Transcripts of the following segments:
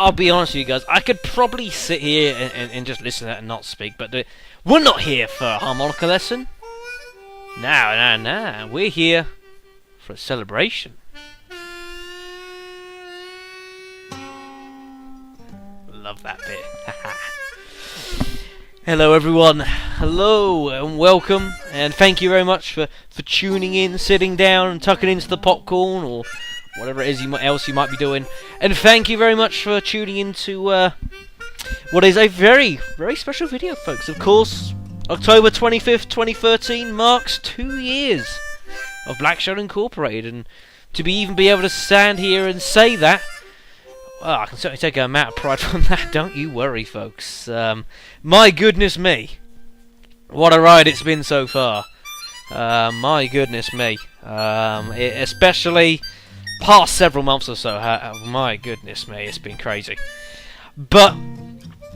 I'll be honest with you guys, I could probably sit here and just listen to that and not speak, but we're not here for a harmonica lesson. No. We're here for a celebration. Love that bit. Hello everyone, hello and welcome, and thank you very much for tuning in, sitting down and tucking into the popcorn or whatever it is else you might be doing. And thank you very much for tuning into what is a very, very special video, folks. Of course, October 25th, 2013 marks 2 years of Black Shadow Incorporated, and to even be able to stand here and say that, well, I can certainly take a amount of pride from that, don't you worry, folks. My goodness me, what a ride it's been so far. My goodness me. Especially past several months or so. My goodness me, it's been crazy. But,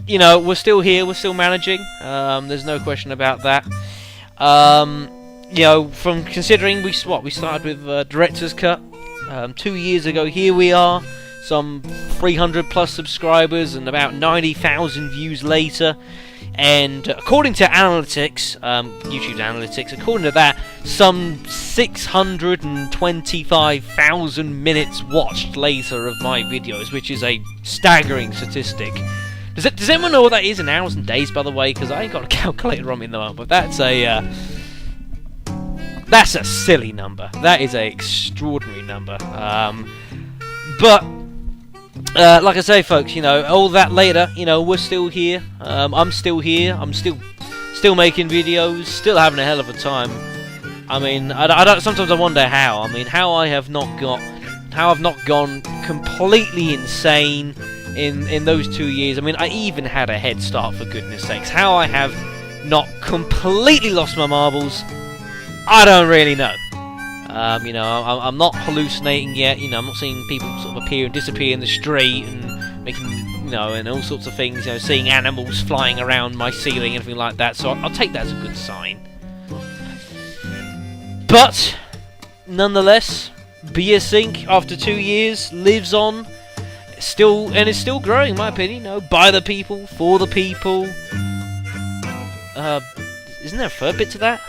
you know, we're still here, we're still managing. There's no question about that. You know, from considering we started with Director's Cut 2 years ago, here we are. Some 300 plus subscribers and about 90,000 views later, and according to analytics, YouTube's analytics, according to that, some 625,000 minutes watched later of my videos, which is a staggering statistic. Does anyone know what that is in hours and days, by the way? Because I ain't got a calculator on me in the moment, but that's a silly number. That is an extraordinary number. But like I say, folks, you know, all that later, you know, we're still here. I'm still here. I'm still making videos, still having a hell of a time. I mean, I don't. Sometimes I wonder how. I mean, how I've not gone completely insane in those 2 years. I mean, I even had a head start, for goodness sakes. How I have not completely lost my marbles, I don't really know. You know, I'm not hallucinating yet. You know, I'm not seeing people sort of appear and disappear in the street and making, you know, and all sorts of things. You know, seeing animals flying around my ceiling and everything like that. So I'll take that as a good sign. But nonetheless, BSync after 2 years lives on, is still growing, in my opinion. You know, by the people, for the people. Isn't there a third bit to that?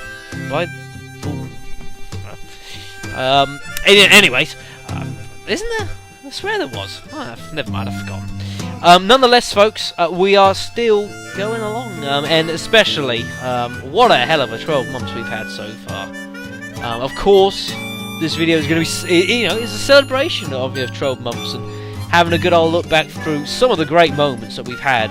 Anyways, isn't there? I swear there was. Never mind, I've forgotten. Nonetheless, folks, we are still going along, and especially, what a hell of a 12 months we've had so far. Of course, this video is going to be, you know, it's a celebration of 12 months and having a good old look back through some of the great moments that we've had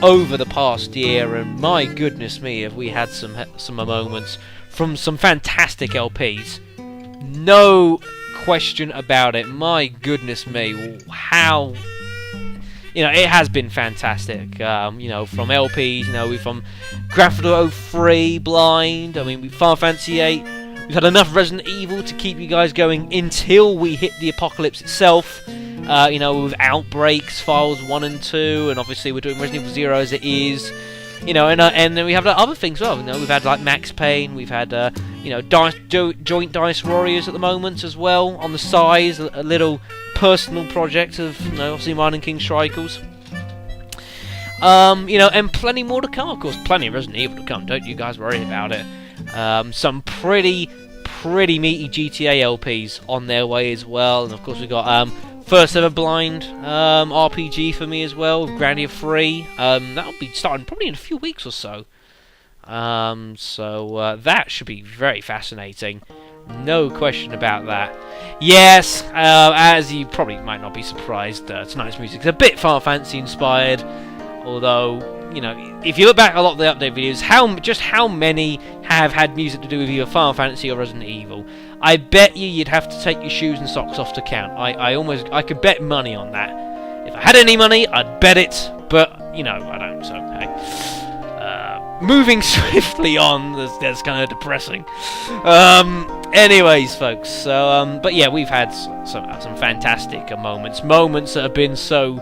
over the past year. And my goodness me, have we had some moments from some fantastic LPs. No question about it. My goodness me, how, you know, it has been fantastic. You know, from LPs, you know, we've from Grand Theft Auto 3, Blind, I mean, Final Fantasy 8. We've had enough Resident Evil to keep you guys going until we hit the apocalypse itself. You know, with Outbreaks, Files 1 and 2, and obviously we're doing Resident Evil 0 as it is. You know, and then we have other things as well. You know, we've had like Max Payne, we've had you know, Joint Dice Warriors at the moment as well on the side, a little personal project of, you know, obviously mine and King Strikers. You know, and plenty more to come, of course. Plenty of Resident Evil to come. Don't you guys worry about it. Some pretty meaty GTA LPs on their way as well, and of course we got first ever Blind RPG for me as well, with Grandia 3. That'll be starting probably in a few weeks or so. So that should be very fascinating. No question about that. Yes, as you probably might not be surprised, tonight's music is a bit Final Fantasy inspired. Although, you know, if you look back at a lot of the update videos, how many have had music to do with either Final Fantasy or Resident Evil? I bet you'd have to take your shoes and socks off to count. I could bet money on that. If I had any money, I'd bet it, but, you know, I don't, so, hey. Moving swiftly on, that's kind of depressing. Anyways, folks, so, but yeah, we've had some fantastic moments that have been so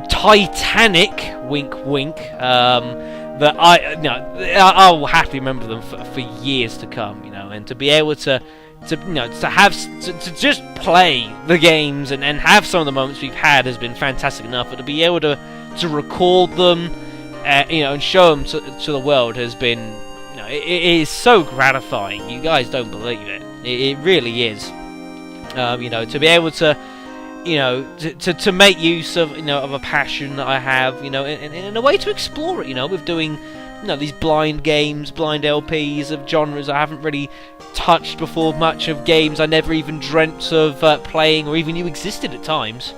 titanic, wink wink, that I'll happily remember them for years to come, you know, and to be able to to just play the games and have some of the moments we've had has been fantastic enough, but to be able to record them, and show them to the world has been, it is so gratifying. You guys don't believe it. It really is. To be able to, to make use of, of a passion that I have, in a way to explore it, with doing, these blind games, blind LPs of genres I haven't really touched before, much of games I never even dreamt of playing or even knew existed at times.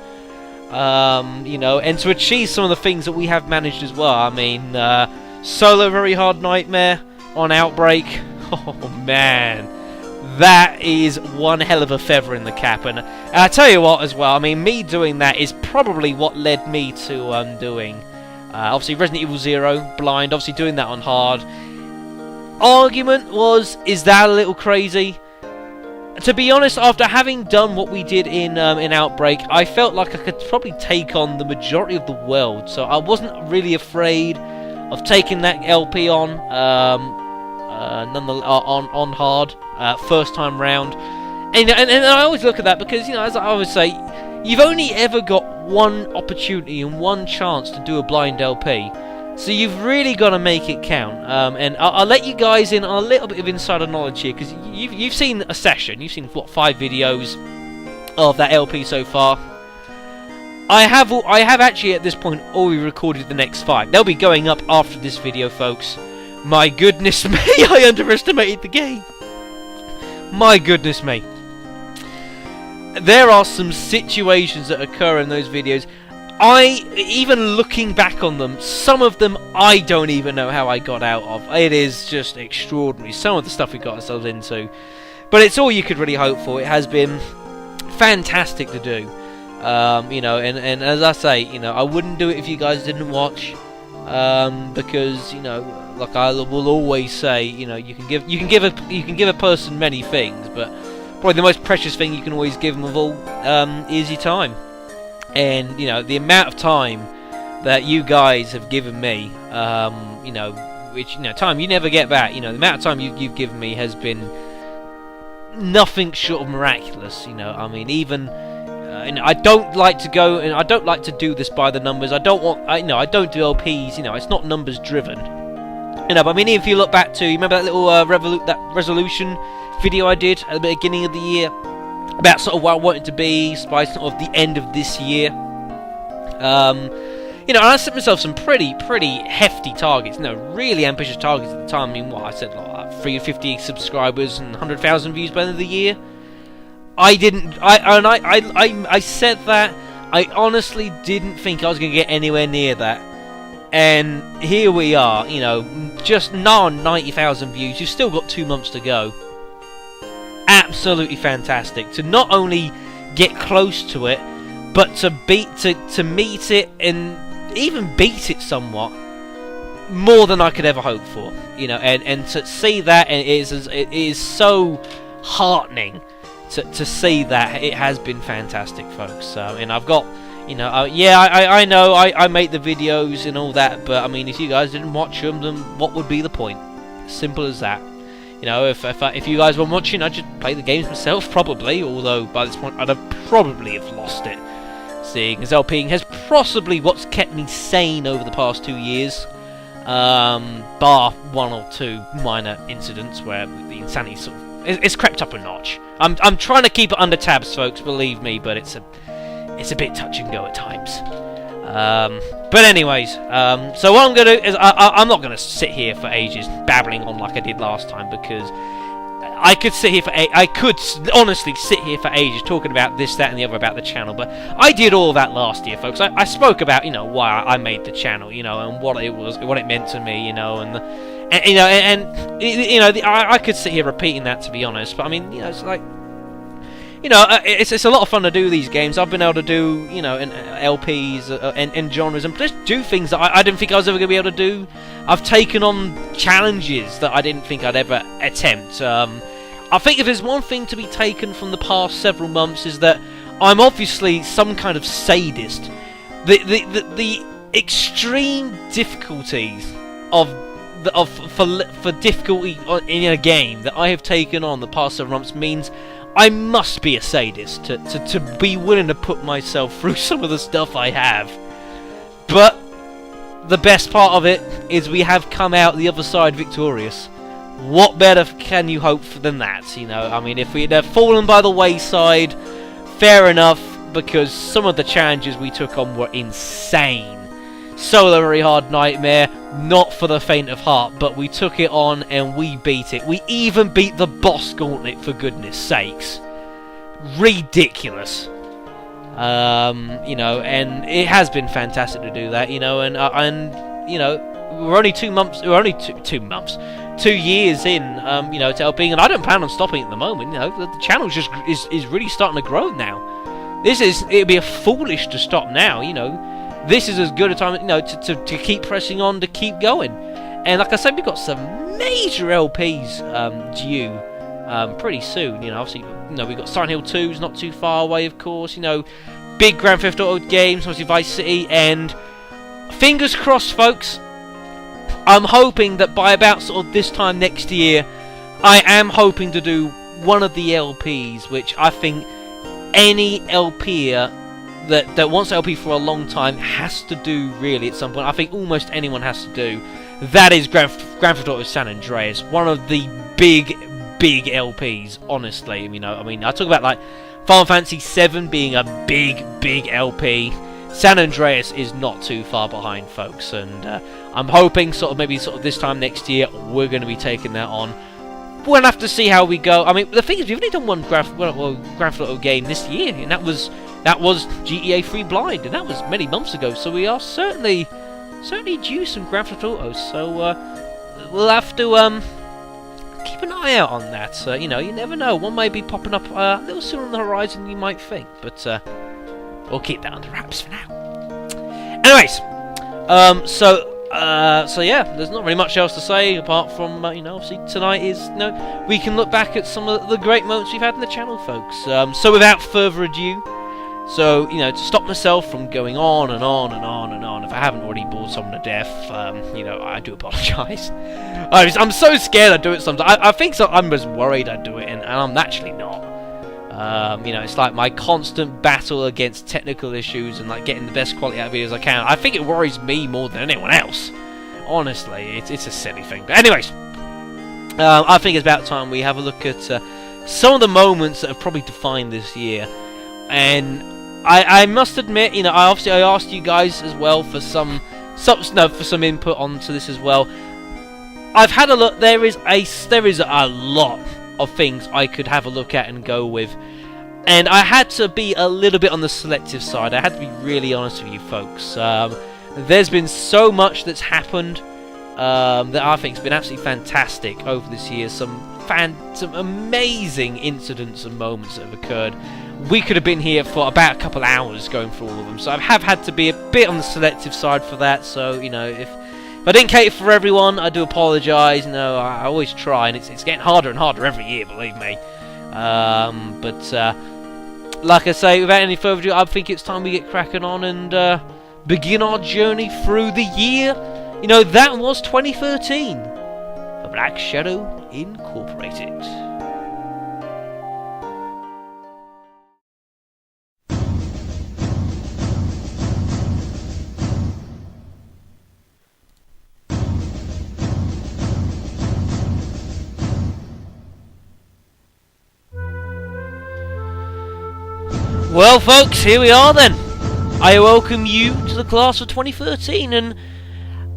And to achieve some of the things that we have managed as well. I mean, solo Very Hard Nightmare on Outbreak. Oh man, that is one hell of a feather in the cap. And I tell you what, as well, I mean, me doing that is probably what led me to doing, obviously, Resident Evil 0 blind. Obviously, doing that on hard. Argument was, is that a little crazy? To be honest, after having done what we did in Outbreak, I felt like I could probably take on the majority of the world. So I wasn't really afraid of taking that LP on hard first time round. And I always look at that because, as I always say, you've only ever got one opportunity and one chance to do a blind LP. So you've really got to make it count, and I'll let you guys in on a little bit of insider knowledge here, because you've seen a session, you've seen, what, 5 videos of that LP so far. I have actually at this point already recorded the next 5. They'll be going up after this video, folks. My goodness me, I underestimated the game. My goodness me. There are some situations that occur in those videos. Even looking back on them, some of them I don't even know how I got out of. It is just extraordinary, some of the stuff we got ourselves into. But it's all you could really hope for. It has been fantastic to do. And as I say, I wouldn't do it if you guys didn't watch. Because, like I will always say, you can give a person many things, but probably the most precious thing you can always give them of all is your time. And, the amount of time that you guys have given me, which, time you never get back, the amount of time you've given me has been nothing short of miraculous, I mean, even, and I don't like to go, and I don't like to do this by the numbers, I don't do LPs, it's not numbers driven, but I mean, if you look back to, you remember that little, that resolution video I did at the beginning of the year? About sort of where I wanted to be by sort of the end of this year. And I set myself some pretty hefty targets. Really ambitious targets at the time. I mean, what I said, like 350 subscribers and 100,000 views by the end of the year. I said that. I honestly didn't think I was going to get anywhere near that. And here we are. Just now on 90,000 views. You've still got 2 months to go. Absolutely fantastic to not only get close to it, but to meet it and even beat it somewhat more than I could ever hope for. And to see that, and it is so heartening to see that. It has been fantastic, folks. And I've got, I know I make the videos and all that, but I mean, if you guys didn't watch them, then what would be the point? Simple as that. If you guys were watching, I'd just play the games myself, probably, although by this point I'd have probably have lost it. Seeing as LPing has possibly what's kept me sane over the past 2 years, bar 1 or 2 minor incidents where the insanity sort of, it's crept up a notch. I'm trying to keep it under tabs, folks, believe me, but it's a bit touch and go at times. But anyways, so what I'm going to do is I'm not going to sit here for ages babbling on like I did last time, because I could honestly sit here for ages talking about this, that, and the other about the channel. But I did all that last year, folks. I spoke about why I made the channel, and what it was, what it meant to me, I could sit here repeating that, to be honest. But I mean, it's like, it's a lot of fun to do these games. I've been able to do, LPs and genres, and just do things that I didn't think I was ever going to be able to do. I've taken on challenges that I didn't think I'd ever attempt. I think if there's one thing to be taken from the past several months is that I'm obviously some kind of sadist. The extreme difficulties of for difficulty in a game that I have taken on the past 7 months means I must be a sadist to be willing to put myself through some of the stuff I have. But the best part of it is we have come out the other side victorious. What better can you hope for than that? You know, I mean, if we'd have fallen by the wayside, fair enough, because some of the challenges we took on were insane. Solo Very Hard Nightmare, not for the faint of heart, but we took it on and we beat it. We even beat the boss gauntlet, for goodness sakes. Ridiculous. You know, and it has been fantastic to do that, you know, and you know, we're only 2 months, 2 years in, you know, to LPing, and I don't plan on stopping at the moment. You know, the channel just is really starting to grow now. It'd be foolish to stop now. You know, this is as good a time, you know, to keep pressing on, to keep going. And like I said, we've got some major LPs due pretty soon. You know, obviously, you know, we've got Silent Hill 2's not too far away, of course. You know, big Grand Theft Auto games, obviously Vice City, and fingers crossed, folks. I'm hoping that by about sort of this time next year, I am hoping to do one of the LPs, which I think any LPer that wants LP for a long time has to do, really, at some point. I think almost anyone has to do. That is Grand Theft Auto San Andreas, one of the big LPs, honestly. You know, I mean, I talk about like Final Fantasy VII being a big LP. San Andreas is not too far behind, folks, and I'm hoping maybe this time next year we're going to be taking that on. We'll have to see how we go. I mean, the thing is, we've only done one Grand Theft Auto game this year, and that was GTA 3 Blind, and that was many months ago. So we are certainly due some Grand Theft Autos. So we'll have to keep an eye out on that. You know, you never know. One may be popping up a little sooner on the horizon than you might think, but we'll keep that under wraps for now. Anyways, so yeah, there's not really much else to say apart from you know, obviously tonight is, you know, we can look back at some of the great moments we've had in the channel, folks. So without further ado, so you know, to stop myself from going on and on and on and on, if I haven't already bored someone to death, you know, I do apologise. I'm so scared I do it sometimes. I think so. I'm just worried I do it, and I'm actually not. You know, it's like my constant battle against technical issues and like getting the best quality out of videos I can. I think it worries me more than anyone else. Honestly, it's a silly thing. But anyways, I think it's about time we have a look at some of the moments that have probably defined this year. And I must admit, you know, I asked you guys as well for some input onto this as well. I've had a look. There is a lot of things I could have a look at and go with, and I had to be a little bit on the selective side. I had to be really honest with you, folks. There's been so much that's happened that I think's been absolutely fantastic over this year. Some amazing incidents and moments that have occurred. We could have been here for about a couple hours going through all of them, so I have had to be a bit on the selective side for that. So, you know, if I didn't cater for everyone, I do apologise. No, I always try, and it's getting harder and harder every year, believe me. But like I say, without any further ado, I think it's time we get cracking on and begin our journey through the year. You know, that was 2013 for Black Shadow Incorporated. Well, folks, here we are then. I welcome you to the class of 2013, and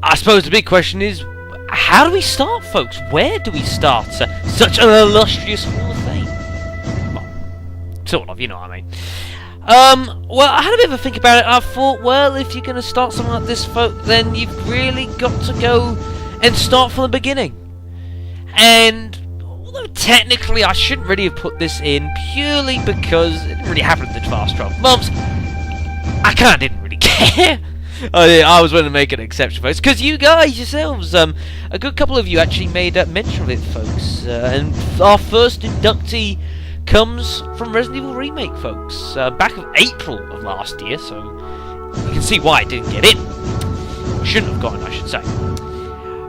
I suppose the big question is, how do we start, folks? Where do we start such an illustrious Hall of Fame? Well, sort of, you know what I mean. Well, I had a bit of a think about it. I thought, well, if you're going to start something like this, folk, then you've really got to go and start from the beginning. And although technically I shouldn't really have put this in, purely because it didn't really happen in the past 12 months, I kind of didn't really care. I was willing to make an exception, folks, because you guys yourselves, a good couple of you actually made mention of it, folks. And our first inductee comes from Resident Evil Remake, folks, back in April of last year, so you can see why it didn't get in. Shouldn't have gotten, I should say.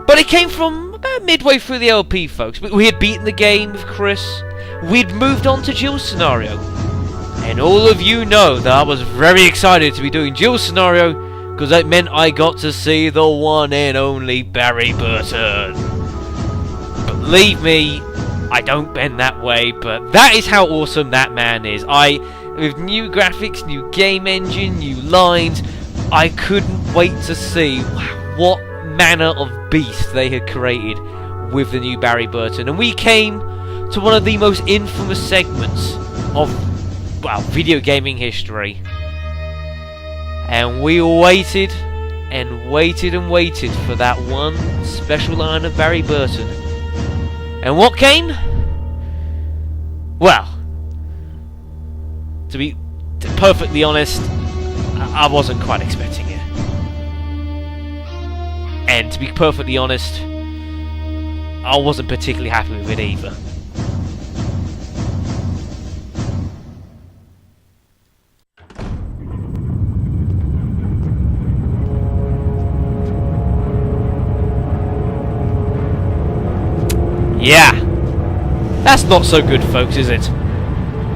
But it came from about midway through the LP, folks. We had beaten the game with Chris. We'd moved on to Jill's scenario. And all of you know that I was very excited to be doing Jill's scenario, because that meant I got to see the one and only Barry Burton. Believe me, I don't bend that way, but that is how awesome that man is. With new graphics, new game engine, new lines, I couldn't wait to see what manner of beast they had created with the new Barry Burton. And we came to one of the most infamous segments of, well, video gaming history. And we waited and waited and waited for that one special line of Barry Burton. And what came? Well, to be perfectly honest, I wasn't quite expecting it. And to be perfectly honest, I wasn't particularly happy with it either. Yeah, that's not so good, folks, is it?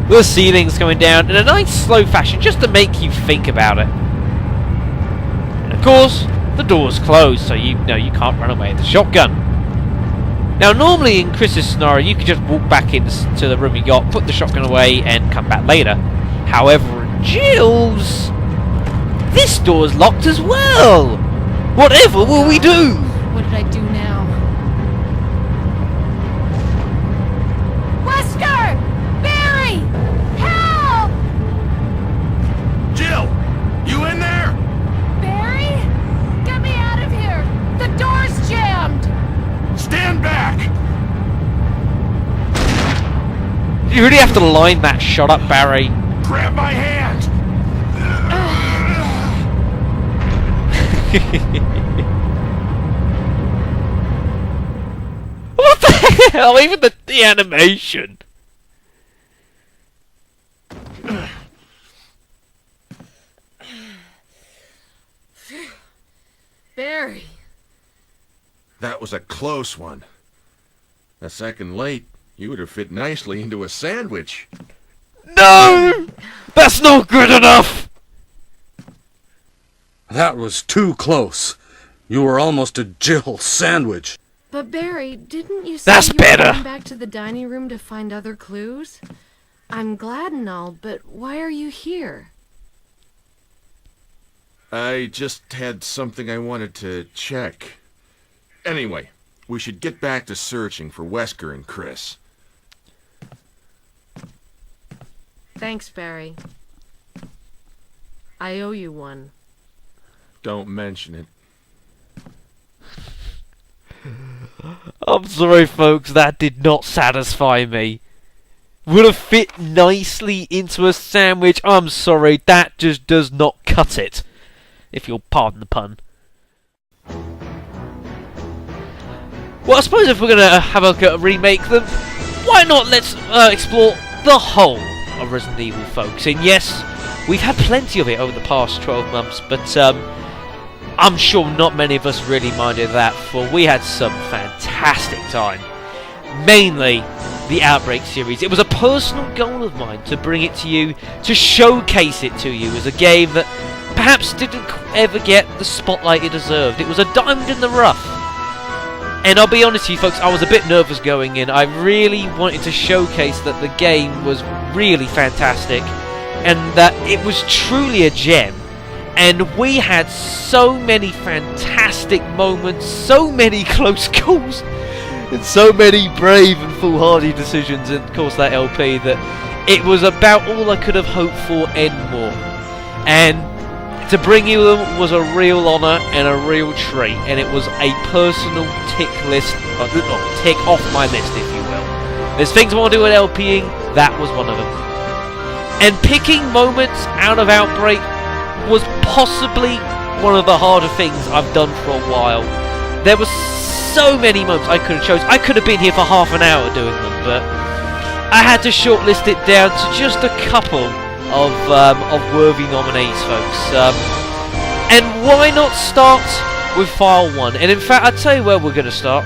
The ceiling's coming down in a nice slow fashion just to make you think about it. And of course, the door's closed, so you know you can't run away with the shotgun. Now, normally in Chris's scenario, you could just walk back into the room you got, put the shotgun away, and come back later. However, in Jill's, this door's locked as well. Whatever will we do? What did I do now? Wesker! Barry! Help! Jill! You in there? Barry? Get me out of here! The door's jammed! Stand back! You really have to line that shot up, Barry. Grab my hand! What the hell? Even the animation. Barry. That was a close one. A second late, you would have fit nicely into a sandwich. No! That's not good enough! That was too close. You were almost a Jill sandwich. But Barry, didn't you say That's you better. were going back to the dining room to find other clues? I'm glad and all, but why are you here? I just had something I wanted to check. Anyway, we should get back to searching for Wesker and Chris. Thanks, Barry. I owe you one. Don't mention it. I'm sorry, folks, that did not satisfy me. Would have fit nicely into a sandwich. I'm sorry, that just does not cut it. If you'll pardon the pun. Well, I suppose if we're going to have a look at remake them, why not let's explore the whole of Resident Evil, folks. And yes, we've had plenty of it over the past 12 months, but I'm sure not many of us really minded that, for we had some fantastic time. Mainly the Outbreak series. It was a personal goal of mine to bring it to you, to showcase it to you as a game that perhaps didn't ever get the spotlight it deserved. It was a diamond in the rough. And I'll be honest with you folks, I was a bit nervous going in. I really wanted to showcase that the game was really fantastic and that it was truly a gem. And we had so many fantastic moments, so many close calls, and so many brave and foolhardy decisions, and of course that LP, that it was about all I could have hoped for and more. And to bring you them was a real honour and a real treat, and it was a personal tick off my list, if you will. There's things I want to do at LPing, that was one of them. And picking moments out of Outbreak was possibly one of the harder things I've done for a while. There were so many moments I could have chosen. I could have been here for half an hour doing them, but I had to shortlist it down to just a couple of worthy nominees, folks. And why not start with File 1. And in fact, I'll tell you where we're going to start.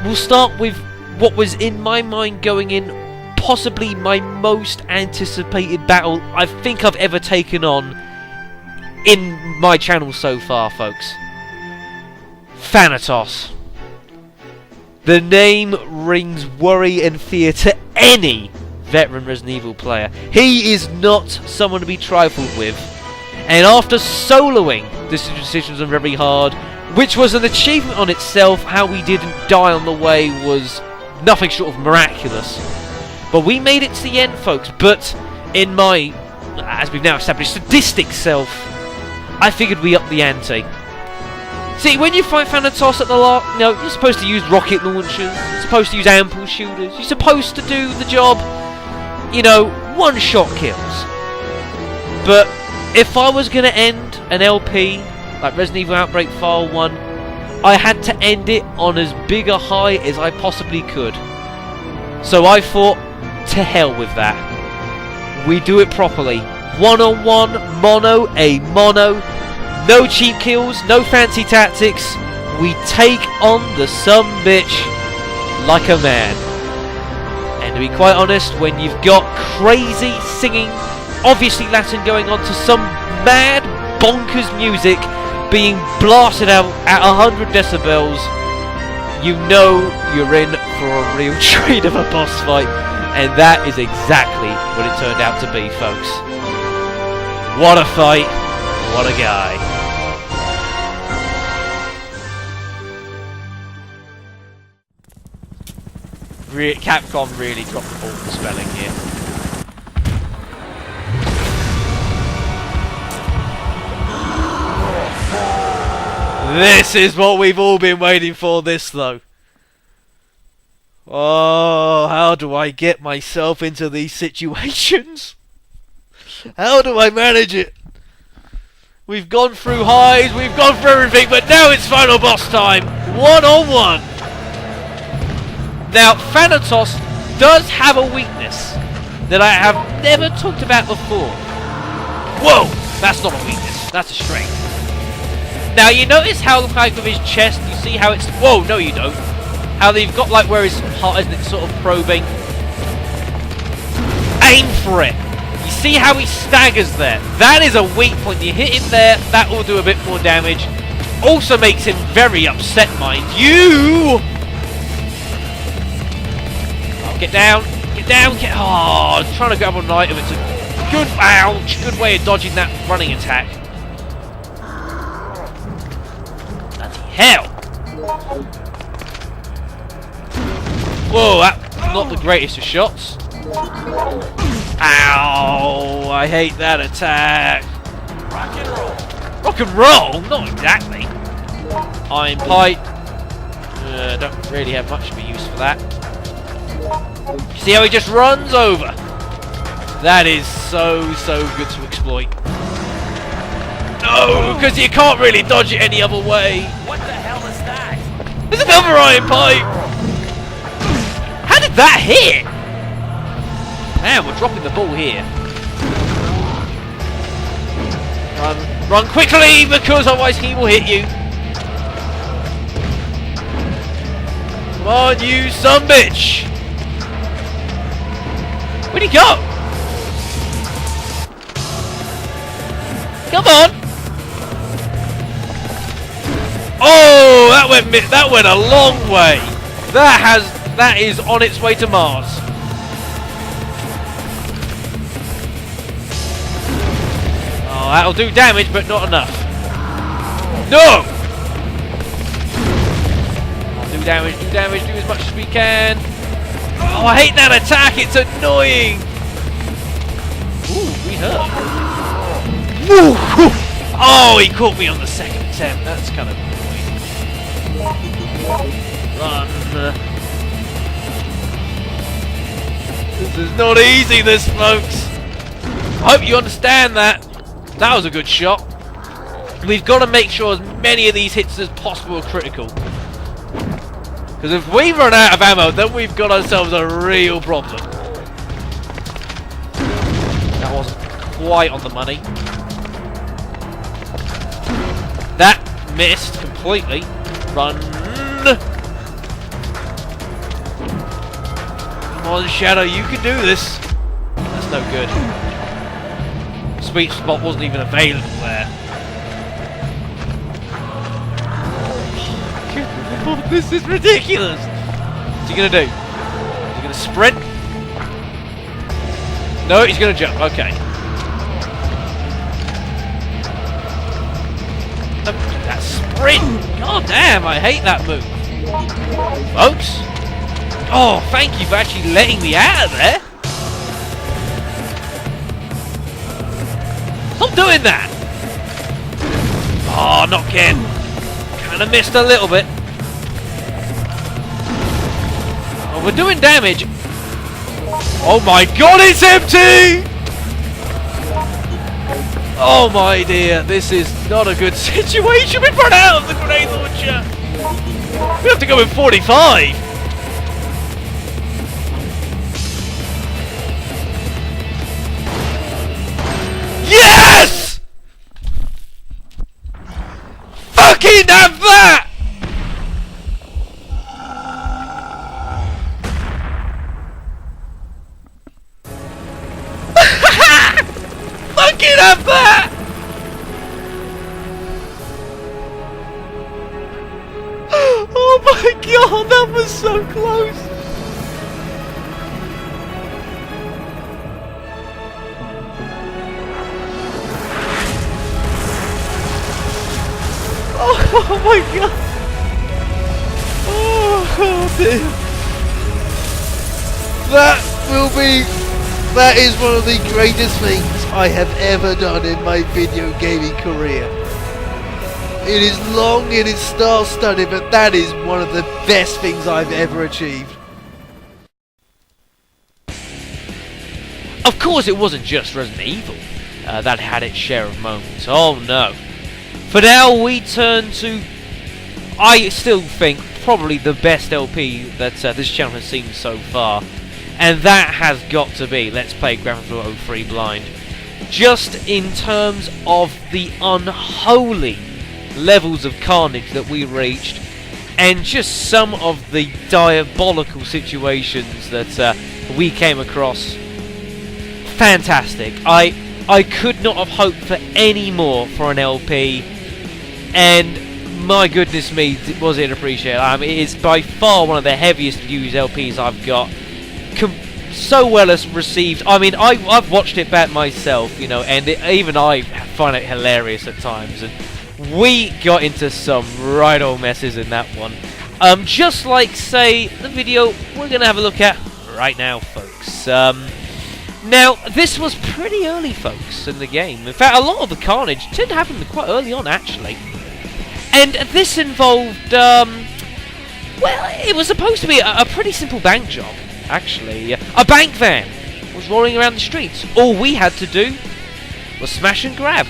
We'll start with what was in my mind going in possibly my most anticipated battle I think I've ever taken on in my channel so far, folks. Thanatos. The name rings worry and fear to any veteran Resident Evil player. He is not someone to be trifled with. And after soloing Decisions on Very Hard, which was an achievement on itself, how we didn't die on the way was nothing short of miraculous. But we made it to the end, folks. But in my, as we've now established, sadistic self, I figured we upped the ante. See, when you fight Thanatos at the you're supposed to use rocket launchers, you're supposed to use ample shooters, you're supposed to do the job, one-shot kills. But if I was going to end an LP, like Resident Evil Outbreak File 1, I had to end it on as big a high as I possibly could. So I thought, to hell with that. We do it properly. One-on-one, mono a mono. No cheap kills, no fancy tactics. We take on the sumbitch like a man. And to be quite honest, when you've got crazy singing, obviously Latin going on to some mad, bonkers music being blasted out at 100 decibels, you know you're in for a real treat of a boss fight. And that is exactly what it turned out to be, folks. What a fight. What a guy. Capcom really dropped the ball for spelling here. This is what we've all been waiting for, this though. Oh, how do I get myself into these situations? How do I manage it? We've gone through highs, we've gone through everything, but now it's final boss time. One-on-one. Now, Thanatos does have a weakness that I have never talked about before. Whoa! That's not a weakness, that's a strength. Now, you notice how, like, with his chest, you see how it's... Whoa, no you don't. How they've got, like, where his heart is, and it's sort of probing. Aim for it. You see how he staggers there? That is a weak point. You hit him there, that will do a bit more damage. Also makes him very upset, mind you. Oh, get down, get... Oh, trying to grab on an item. It's a good... Ouch! Good way of dodging that running attack. Bloody hell! Whoa, that's not the greatest of shots. Ow! I hate that attack. Rock and roll. Rock and roll? Not exactly. Iron pipe. Don't really have much of a use for that. See how he just runs over? That is so good to exploit. No, because you can't really dodge it any other way. What the hell is that? There's another iron pipe. How did that hit? Man, we're dropping the ball here. Run quickly, because otherwise he will hit you. Come on, you sumbitch! Where'd he go? Come on! Oh, that went a long way. That is on its way to Mars. Oh, that'll do damage, but not enough. No! Do damage, do as much as we can. Oh, I hate that attack, it's annoying! Ooh, we hurt. Woo! Oh, he caught me on the second attempt, that's kind of annoying. Run. This is not easy, this, folks. I hope you understand that. That was a good shot. We've got to make sure as many of these hits as possible are critical. Because if we run out of ammo, then we've got ourselves a real problem. That wasn't quite on the money. That missed completely. Run! Come on, Shadow, you can do this. That's no good. Sweet spot wasn't even available there. Oh, this is ridiculous! What's he gonna do? Is he gonna sprint? No, he's gonna jump. Okay. That sprint! God damn, I hate that move. Folks? Oh, thank you for actually letting me out of there. Stop doing that! Oh, not again. Kinda missed a little bit. Oh, we're doing damage. Oh my god, it's empty! Oh my dear, this is not a good situation. We've run out of the grenade launcher. We have to go in 45. Yes! Fucking have that! Fucking have that! Oh my god, that was so close! Oh my god! Oh dear! That is one of the greatest things I have ever done in my video gaming career. It is long, it is star-studded, but that is one of the best things I've ever achieved. Of course, it wasn't just Resident Evil that had its share of moments. Oh no! For now, we turn to, I still think, probably the best LP that this channel has seen so far. And that has got to be Let's Play Grand Theft Auto 3 Blind. Just in terms of the unholy levels of carnage that we reached, and just some of the diabolical situations that we came across. Fantastic. I could not have hoped for any more for an LP, and my goodness me, was it appreciated. I mean, it is by far one of the heaviest used LPs I've got. So well as received. I mean, I've watched it back myself, you know, and even I find it hilarious at times, and we got into some right old messes in that one. Just like, say, the video we're going to have a look at right now, folks. Now, this was pretty early, folks, in the game. In fact, a lot of the carnage did happen quite early on, actually. And this involved, well, it was supposed to be a pretty simple bank job. Actually, a bank van was rolling around the streets. All we had to do was smash and grab.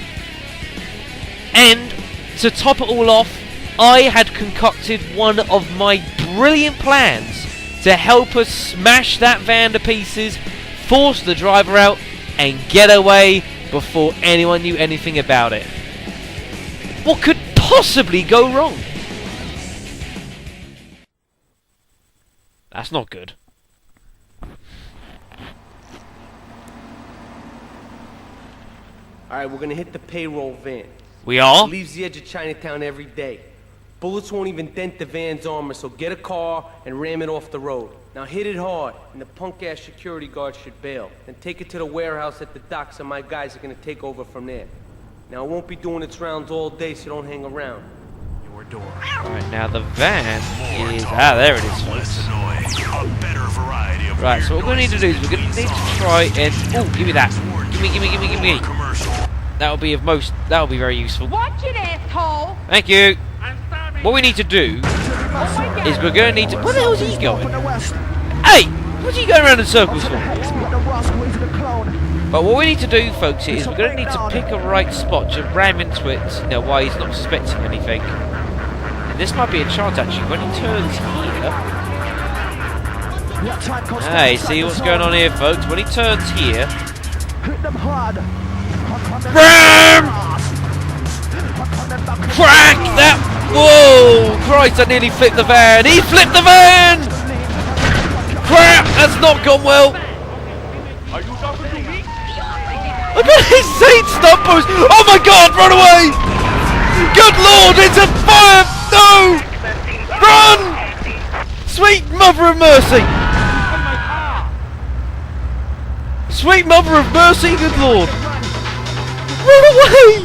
And to top it all off, I had concocted one of my brilliant plans to help us smash that van to pieces, force the driver out, and get away before anyone knew anything about it. What could possibly go wrong? That's not good. Alright, we're gonna hit the payroll van. We are? It leaves the edge of Chinatown every day. Bullets won't even dent the van's armor, so get a car and ram it off the road. Now hit it hard, and the punk-ass security guard should bail. Then take it to the warehouse at the docks, and my guys are gonna take over from there. Now it won't be doing its rounds all day, so don't hang around. Your door. Alright, now the van is... Ah, there it is, folks. Right, so what we're going to need to do is we're going to need to try and... Oh, give me that. Give me. That'll be very useful. Watch it, asshole! Thank you. What we need to do is we're going to need to... Where the hell is he going? Hey! What's he going around in circles for? But what we need to do, folks, is we're going to need to pick a right spot to ram into it, you know, while he's not suspecting anything. And this might be a chance, actually, when he turns here... Hey, see what's going on here, folks? When he turns here... Ram! Crack! That... Whoa! Christ, I nearly flipped the van. He flipped the van! Crap! That's not gone well. I got insane stunt post. Oh my god, run away! Good lord, it's a fire! No! Run! Sweet mother of mercy! Sweet mother of mercy, good lord! Run away!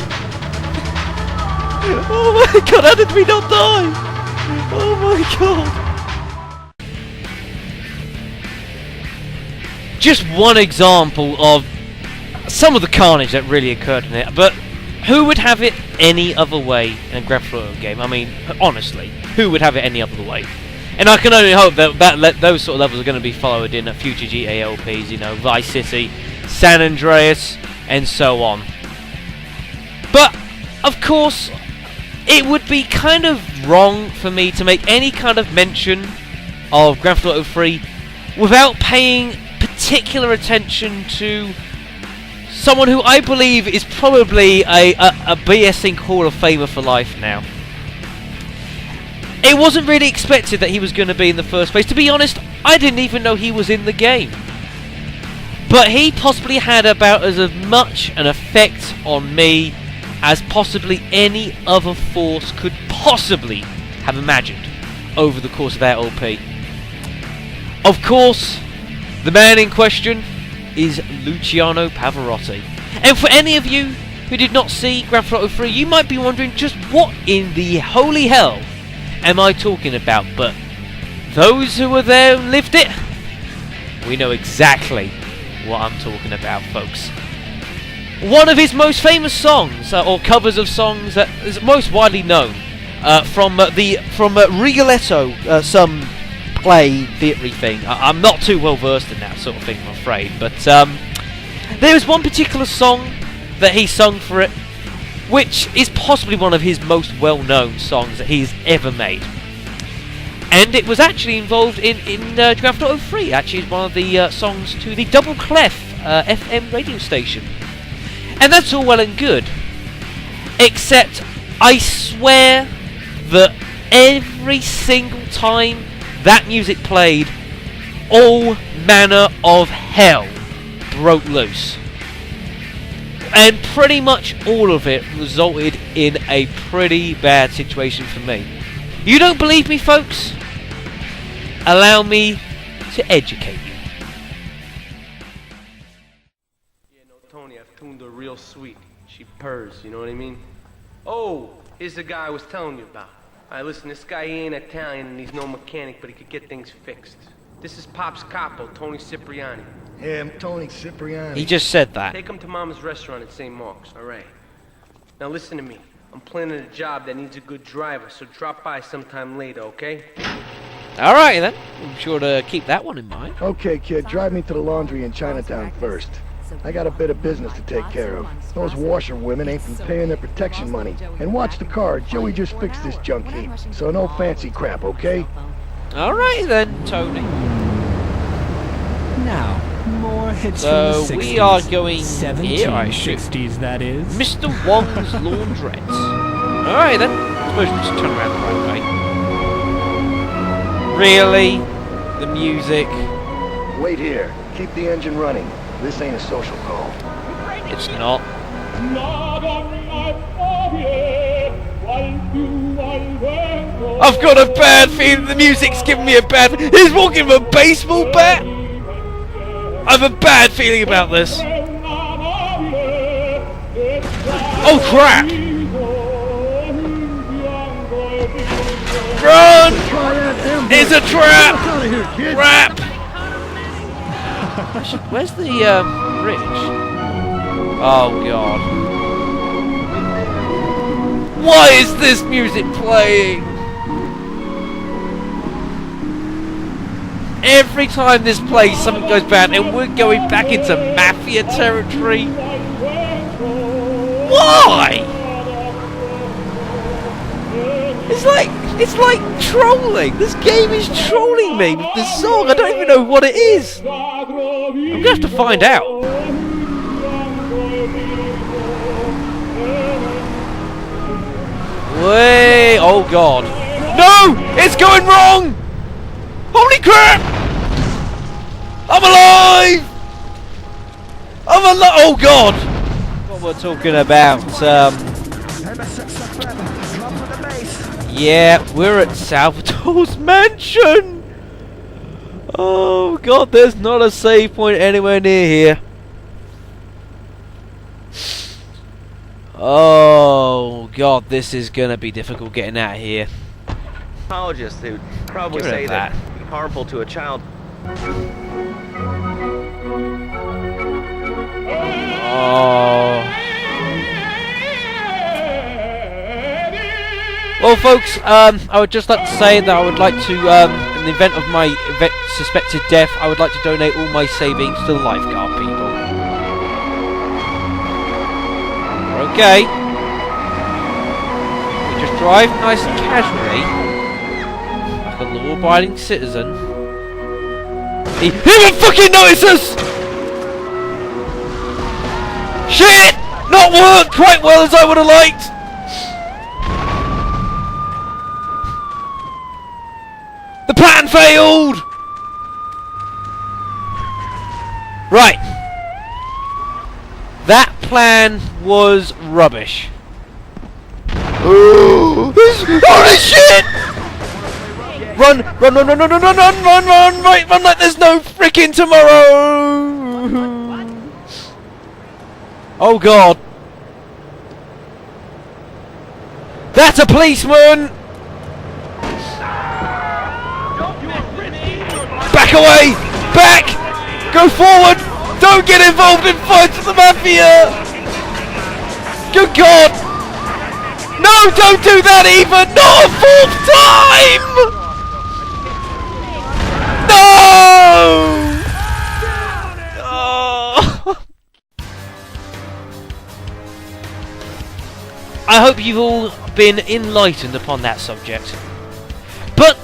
Oh my god, how did we not die? Oh my god! Just one example of some of the carnage that really occurred in it, but who would have it any other way in a Grand Theft Auto game? I mean, honestly, who would have it any other way? And I can only hope that those sort of levels are going to be followed in future GTA LPs, you know, Vice City, San Andreas, and so on. But, of course, it would be kind of wrong for me to make any kind of mention of Grand Theft Auto 3 without paying particular attention to someone who I believe is probably a BSing Hall of Famer for life now. It wasn't really expected that he was going to be in the first place. To be honest, I didn't even know he was in the game. But he possibly had about as much an effect on me as possibly any other force could possibly have imagined over the course of that LP. Of course, the man in question is Luciano Pavarotti. And for any of you who did not see Grand Theft Auto 3, you might be wondering just what in the holy hell am I talking about? But those who were there and lived it, we know exactly what I'm talking about, folks. One of his most famous songs, or covers of songs that is most widely known, from Rigoletto, some play theatre thing. I'm not too well versed in that sort of thing, I'm afraid, but there was one particular song that he sung for it, which is possibly one of his most well-known songs that he's ever made. And it was actually involved in Grand Theft Auto 3. Actually, it's one of the songs to the Double Clef FM radio station. And that's all well and good. Except, I swear that every single time that music played, all manner of hell broke loose. And pretty much all of it resulted in a pretty bad situation for me. You don't believe me, folks? Allow me to educate you. Yeah, no, Tony, I've tuned her real sweet. She purrs, you know what I mean? Oh, here's the guy I was telling you about. Alright, listen, this guy, he ain't Italian and he's no mechanic, but he could get things fixed. This is Pop's capo, Tony Cipriani. Yeah, I'm Tony Cipriani. He just said that. Take him to Mama's restaurant at St. Mark's, alright? Now listen to me. I'm planning a job that needs a good driver, so drop by sometime later, okay? Alright then, I'm sure to keep that one in mind. Okay, kid, drive me to the laundry in Chinatown first. I got a bit of business to take care of. Those washerwomen ain't been paying their protection money. And watch the car, Joey just fixed this junk heap. So no fancy crap, okay? Alright then, Tony. Now, more hits So from the 60s. we are going here, I 1760s, that is. Mr. Wong's Laundrette. Alright then, I suppose we just turn around the right way. Really? The music? Wait here. Keep the engine running. This ain't a social call. It's not. I've got a bad feeling the music's giving me a bad... He's walking with a baseball bat? I have a bad feeling about this. Oh crap! Run! It's a trap! Crap! Where's the bridge? Oh god. Why is this music playing? Every time this plays, something goes bad, and we're going back into mafia territory. Why? It's like trolling. This game is trolling me with this song. I don't even know what it is. I'm gonna have to find out. Way! Oh god. No! It's going wrong! Holy crap! I'm alive! I'm alive! Oh god! What we're talking about, yeah, we're at Salvatore's mansion! Oh god, there's not a save point anywhere near here. Oh god, this is gonna be difficult getting out of here. Psychologists who'd probably Get rid say of that that. it'd be harmful to a child. Oh. Well, folks, I would just like to say that I would like to, in the event of my suspected death, I would like to donate all my savings to the lifeguard people. Okay. We just drive nice and casually, like a law-abiding citizen. He didn't fucking notice us! Shit! Not worked quite well as I would have liked! The plan failed! Right. That plan was rubbish. Holy shit! Run! Run, run, run, run, run, run, run, run, run, right, run like there's no freaking tomorrow! Oh god. That's a policeman! Back away! Back! Go forward! Don't get involved in fights with the mafia! Good god! No, don't do that even! Not a fourth time! No! Oh. I hope you've all been enlightened upon that subject. But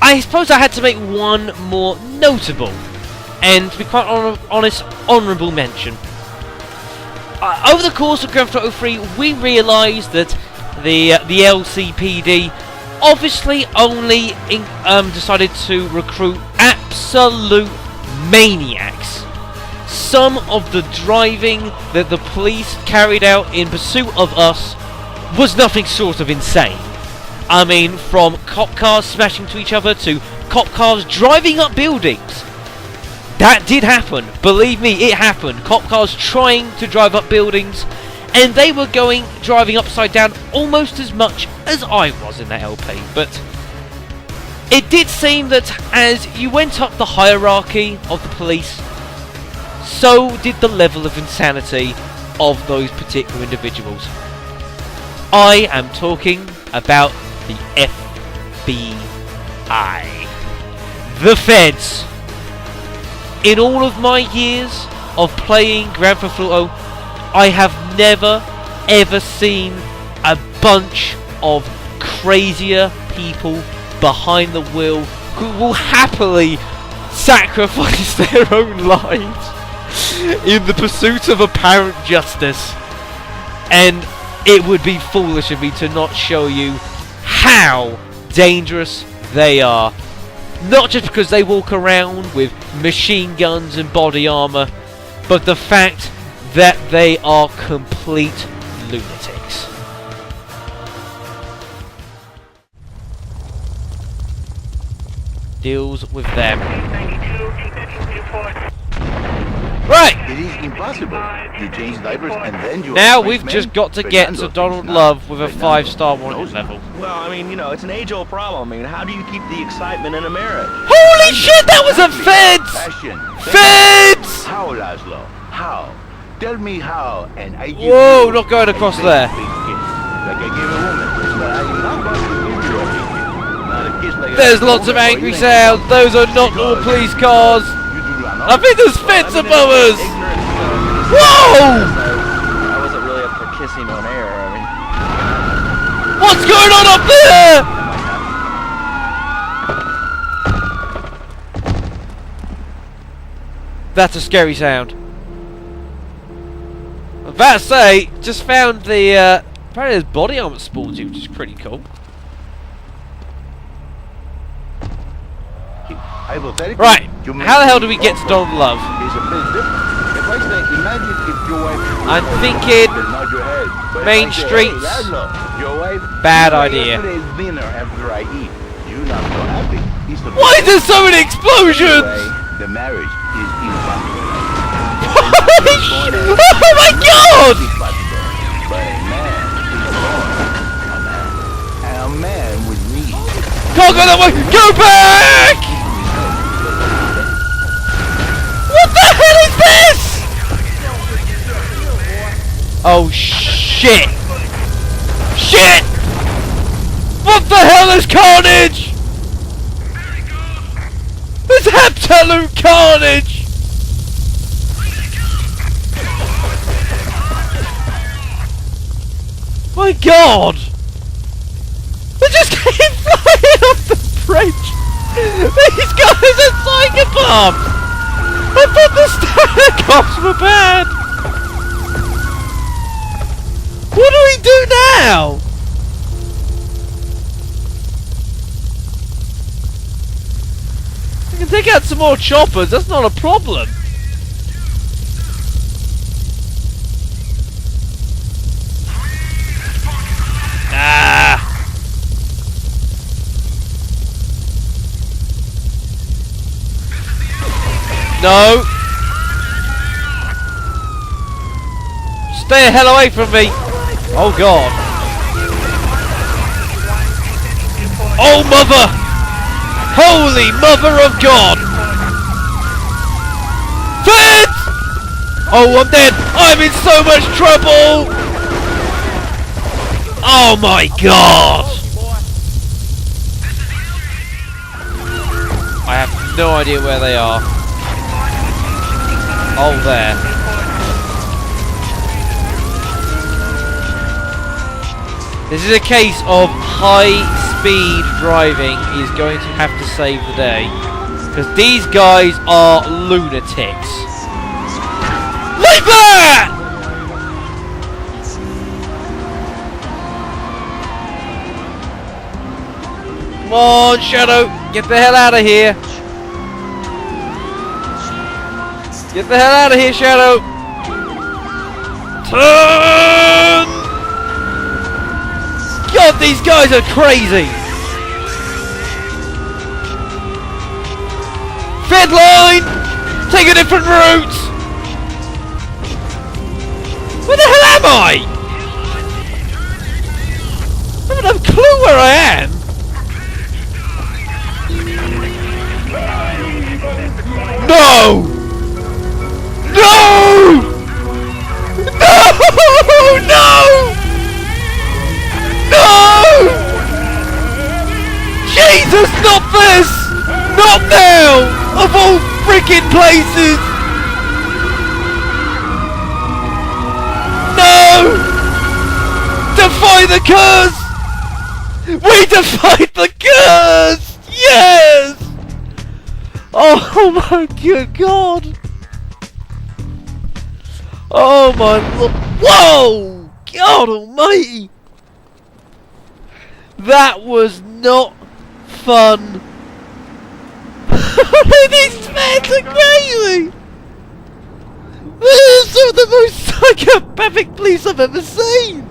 I suppose I had to make one more notable, and to be quite honest, honourable mention. Over the course of Grand Theft Auto 3, we realised that the LCPD obviously only decided to recruit absolute maniacs. Some of the driving that the police carried out in pursuit of us was nothing short of insane. I mean, from cop cars smashing to each other to cop cars driving up buildings. That did happen. Believe me, it happened. Cop cars trying to drive up buildings, and they were driving upside down almost as much as I was in that LP. But it did seem that as you went up the hierarchy of the police, so did the level of insanity of those particular individuals. I am talking about the FBI. The feds. In all of my years of playing Grand Theft Auto, I have never ever seen a bunch of crazier people behind the wheel who will happily sacrifice their own lives in the pursuit of apparent justice. And it would be foolish of me to not show you how dangerous they are. Not just because they walk around with machine guns and body armor, but the fact that they are complete lunatics. Deals with them. Right! It is impossible. You change diapers and then you Now are a we've Frenchman? just got to get to Donald Love with a 5-star wanted level. Well, I mean, you know, it's an age-old problem. I mean, how do you keep the excitement in a marriage? Holy shit, that was a feds! Passion. Feds! How, Laszlo? How? Tell me how, and I give Whoa, you not going across a there. big kiss. Like I gave a woman, but I am not going to give you a big kiss. Not a kiss like There's a lots of woman, angry or sounds. Those are not all police cars. You do not know. I think there's feds above us. Ignorant. Whoa! I wasn't really up for kissing on air. I mean, What's going on up there? That's a scary sound. I was about to say, just found the Apparently there's body armor spawns here, which is pretty cool. Right, how the hell do we get to Donald Love? I'm thinking main streets. Bad idea. Why is there so many explosions? The marriage is impossible. Oh my god! But a man with me. Can't go that way! Go back! What the hell is this? Oh shit! Shit! What the hell is carnage? There's absolute carnage! My god! They just came flying off the bridge! These guys are psychopaths! I thought the Stana cops were bad! What do we do now? We can take out some more choppers, that's not a problem. Ah! No! Stay the hell away from me! Oh god! Oh mother! Holy mother of God! Feds! Oh, I'm dead! I'm in so much trouble! Oh my god! I have no idea where they are. Oh, there. This is a case of high-speed driving is going to have to save the day. Because these guys are lunatics. Like that! Come on, Shadow! Get the hell out of here! Get the hell out of here, Shadow! Turn! God, these guys are crazy! Fed line! Take a different route! Where the hell am I? I don't have a clue where I am! No! No! No! No! No! Jesus, not this! Not now! Of all freaking places! No! Defy the curse! We defied the curse! Yes! Oh my good God! Oh my Lord! Whoa! God almighty! That was not fun! These fans are crazy! This is some of the most psychopathic police I've ever seen!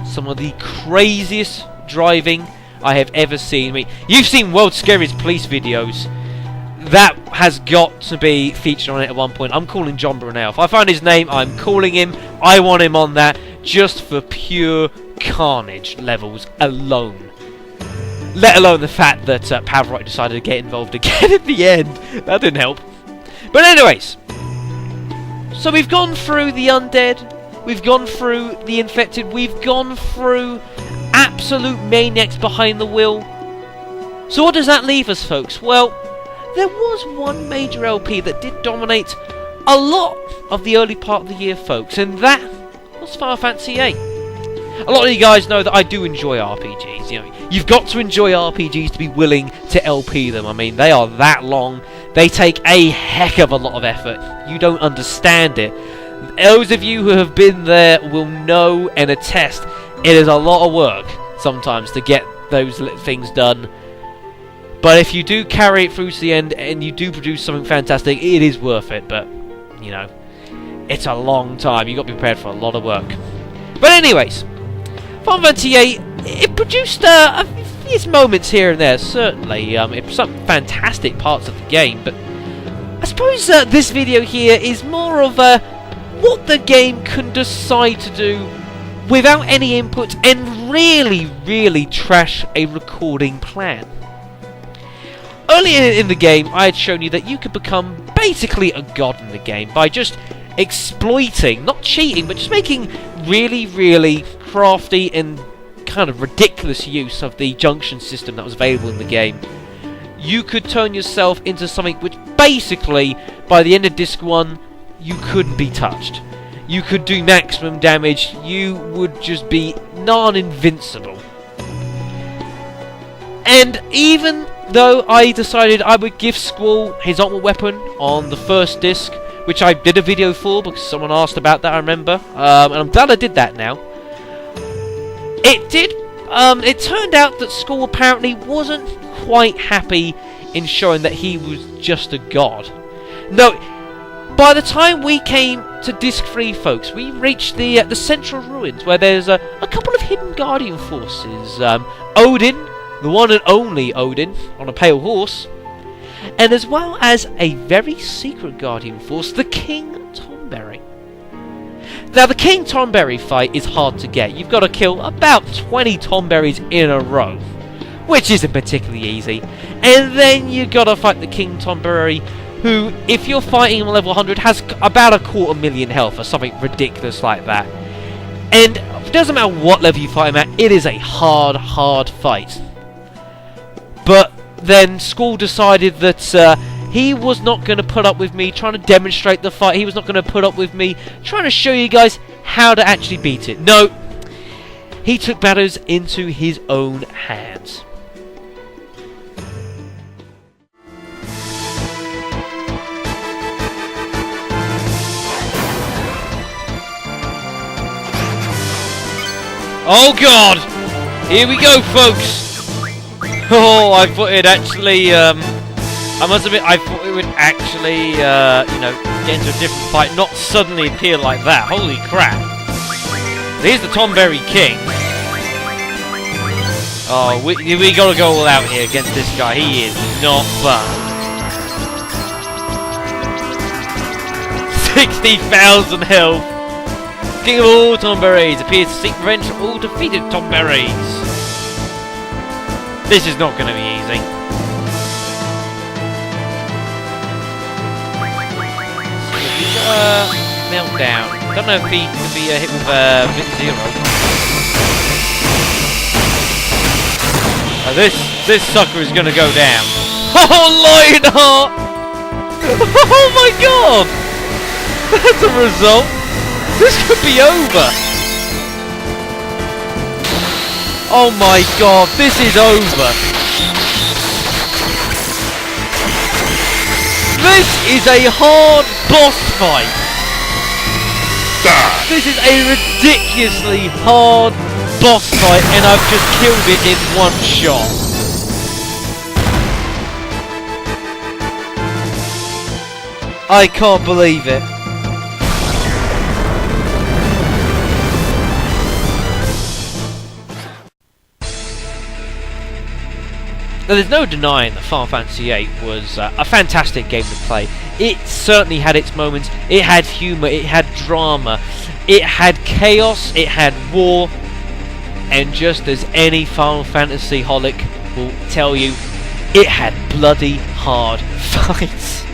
Some of the craziest driving I have ever seen. I mean, you've seen World's Scariest Police videos. That has got to be featured on it at one point. I'm calling John Brunel. If I find his name, I'm calling him. I want him on that just for pure carnage levels alone. Let alone the fact that Pavarotti decided to get involved again at the end. That didn't help. But anyways, so we've gone through the undead, we've gone through the infected, we've gone through absolute maniacs behind the wheel. So what does that leave us, folks? Well, there was one major LP that did dominate a lot of the early part of the year, folks, and that was Final Fantasy VIII. A lot of you guys know that I do enjoy RPGs. You know, you've got to enjoy RPGs to be willing to LP them. I mean, they are that long. They take a heck of a lot of effort. You don't understand it. Those of you who have been there will know and attest it is a lot of work sometimes to get those little things done. But if you do carry it through to the end and you do produce something fantastic, it is worth it. But, you know, it's a long time. You've got to be prepared for a lot of work. But anyways, Final Fantasy VIII, it produced its moments here and there, certainly. Some fantastic parts of the game. But I suppose this video here is more of what the game can decide to do without any input and really trash a recording plan. Earlier in the game, I had shown you that you could become basically a god in the game by just exploiting, not cheating, but just making really crafty and kind of ridiculous use of the junction system that was available in the game. You could turn yourself into something which basically, by the end of Disc 1, you couldn't be touched. You could do maximum damage, you would just be non-invincible. And even though I decided I would give Squall his ultimate weapon on the first disc, which I did a video for because someone asked about that, I remember, and I'm glad I did that now. It turned out that Squall apparently wasn't quite happy in showing that he was just a god. No, by the time we came to Disc 3, folks, we reached the Central Ruins, where there's a couple of hidden Guardian forces. Odin, the one and only Odin, on a pale horse, and as well as a very secret Guardian force, the King Tonberry. Now, the King Tonberry fight is hard to get. You've got to kill about 20 Tonberries in a row, which isn't particularly easy. And then you've got to fight the King Tonberry, who, if you're fighting him on level 100, has about 250,000 health or something ridiculous like that. And it doesn't matter what level you fight him at, it is a hard fight. But then Squall decided that he was not going to put up with me trying to demonstrate the fight. He was not going to put up with me trying to show you guys how to actually beat it. No, he took matters into his own hands. Oh God! Here we go, folks! Oh, I thought it actually, I must admit, I thought it would actually, you know, get into a different fight, not suddenly appear like that. Holy crap. Here's the Tonberry King. Oh, we gotta go all out here against this guy. He is not fun. 60,000 health. King of all Tonberries appears to seek revenge for all defeated Tonberries. This is not going to be easy. Meltdown. Don't know if he can be hit with Bit Zero. This sucker is going to go down. Oh, Lionheart! Oh my God! That's a result. This could be over. Oh my God, this is over. This is a hard boss fight. This is a ridiculously hard boss fight, and I've just killed it in one shot. I can't believe it. Now, there's no denying that Final Fantasy VIII was a fantastic game to play. It certainly had its moments. It had humour, it had drama, it had chaos, it had war, and just as any Final Fantasy holic will tell you, it had bloody hard fights.